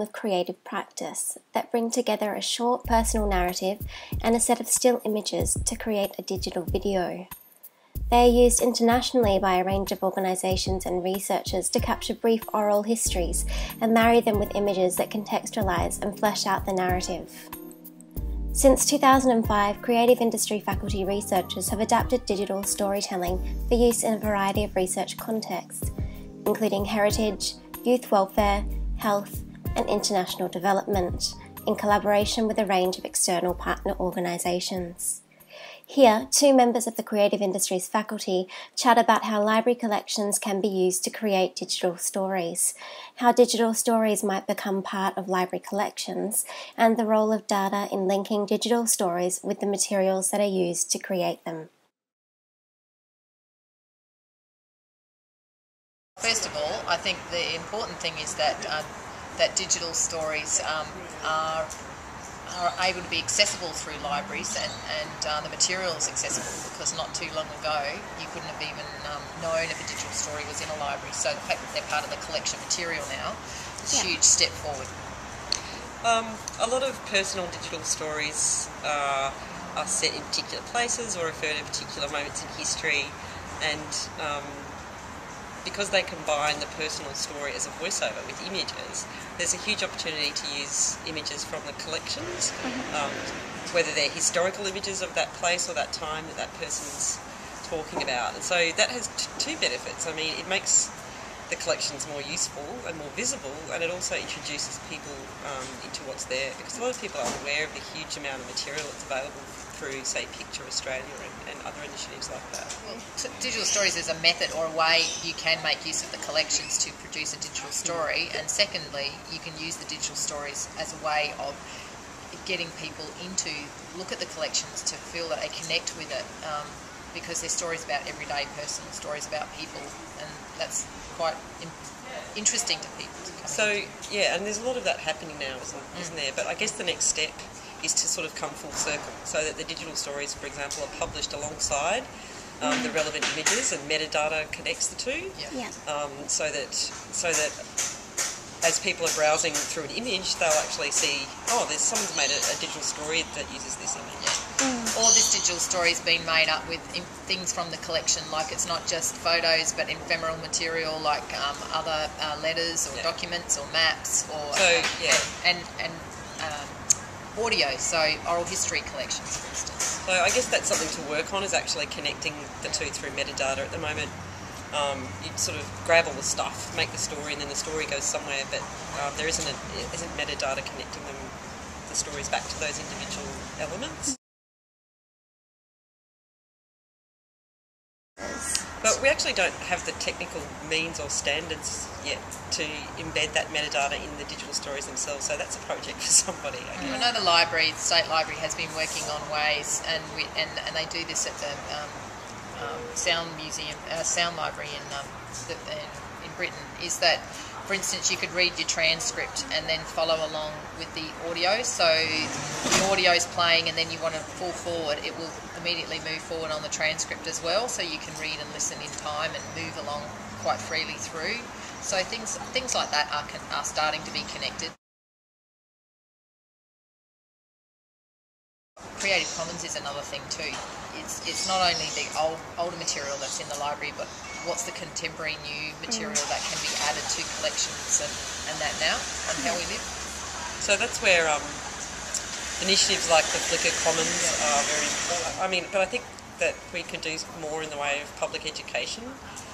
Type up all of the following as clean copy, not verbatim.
of creative practice that bring together a short personal narrative and a set of still images to create a digital video. They are used internationally by a range of organisations and researchers to capture brief oral histories and marry them with images that contextualise and flesh out the narrative. Since 2005, creative industry faculty researchers have adapted digital storytelling for use in a variety of research contexts, including heritage, youth welfare, health, and international development, in collaboration with a range of external partner organisations. Here, two members of the creative industries faculty chat about how library collections can be used to create digital stories, how digital stories might become part of library collections, and the role of data in linking digital stories with the materials that are used to create them. First of all, I think the important thing is that that digital stories are able to be accessible through libraries and the material is accessible, because not too long ago you couldn't have even known if a digital story was in a library. So the fact that they're part of the collection material now is a huge step forward. A lot of personal digital stories are set in particular places or refer to particular moments in history, and because they combine the personal story as a voiceover with images, there's a huge opportunity to use images from the collections, whether they're historical images of that place or that time that that person's talking about. And so that has two benefits. I mean, it makes the collections more useful and more visible, and it also introduces people into what's there, because a lot of people aren't aware of the huge amount of material that's available through, say, Picture Australia and other initiatives like that. Well, digital stories is a method or a way you can make use of the collections to produce a digital story, and secondly, you can use the digital stories as a way of getting people into look at the collections to feel that they connect with it, because they're stories about everyday person, stories about people, and that's quite interesting to people to come into. Yeah, and there's a lot of that happening now, isn't there? But I guess the next step is to sort of come full circle, so that the digital stories, for example, are published alongside the relevant images, and metadata connects the two. So that as people are browsing through an image, they'll actually see, someone's made a digital story that uses this image. Or this digital story's been made up with things from the collection, like it's not just photos but ephemeral material like other letters or documents or maps or and audio, so oral history collections, for instance. So I guess that's something to work on, is actually connecting the two through metadata. At the moment, you sort of grab all the stuff, make the story, and then the story goes somewhere, but there isn't metadata connecting the stories back to those individual elements. But we actually don't have the technical means or standards yet to embed that metadata in the digital stories themselves, so that's a project for somebody. I know the library, the State Library, has been working on ways, and they do this at the Sound Museum, Sound Library in Britain, is that, for instance, you could read your transcript and then follow along with the audio. So the audio is playing and then you want to pull forward, it will immediately move forward on the transcript as well, so you can read and listen in time and move along quite freely through. So things like that are starting to be connected. Creative Commons is another thing too. It's not only the older material that's in the library, but what's the contemporary new material that can be added to collections and that now on how we live. So that's where initiatives like the Flickr Commons are very important. But I think that we could do more in the way of public education,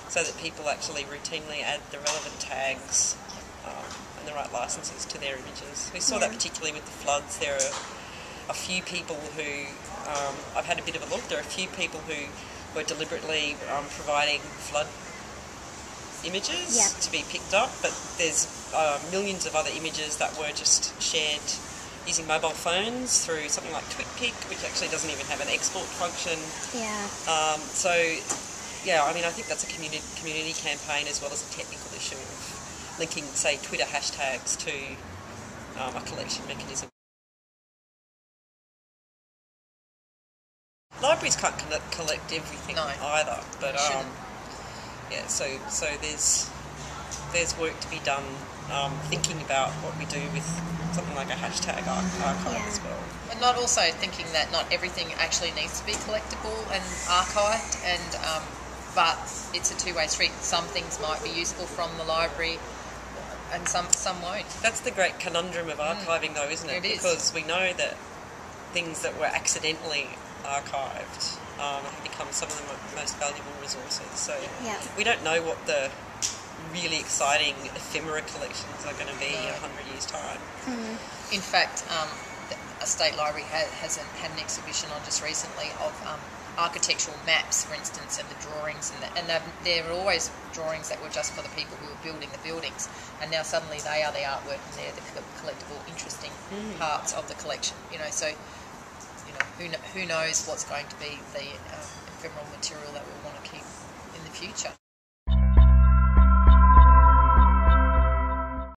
so that people actually routinely add the relevant tags and the right licenses to their images. We saw that particularly with the floods. There are a few people who, I've had a bit of a look, there are a few people who were deliberately providing flood images to be picked up, but there's millions of other images that were just shared using mobile phones through something like TwitPic, which actually doesn't even have an export function. I think that's a community campaign as well as a technical issue of linking, say, Twitter hashtags to a collection mechanism. Libraries can't collect everything either, but so there's there's work to be done thinking about what we do with something like a hashtag archive as well. And not also thinking that not everything actually needs to be collectible and archived, and but it's a two-way street. Some things might be useful from the library and some won't. That's the great conundrum of archiving though, isn't it? It is. Because we know that things that were accidentally archived have become some of the most valuable resources. So we don't know what the really exciting ephemera collections are going to be in 100 years' time. In fact, a state library had an exhibition on just recently of architectural maps, for instance, and the drawings, and there were always drawings that were just for the people who were building the buildings, and now suddenly they are the artwork and they're the collectible, interesting parts of the collection. So who knows what's going to be the ephemeral material that we'll want to keep in the future.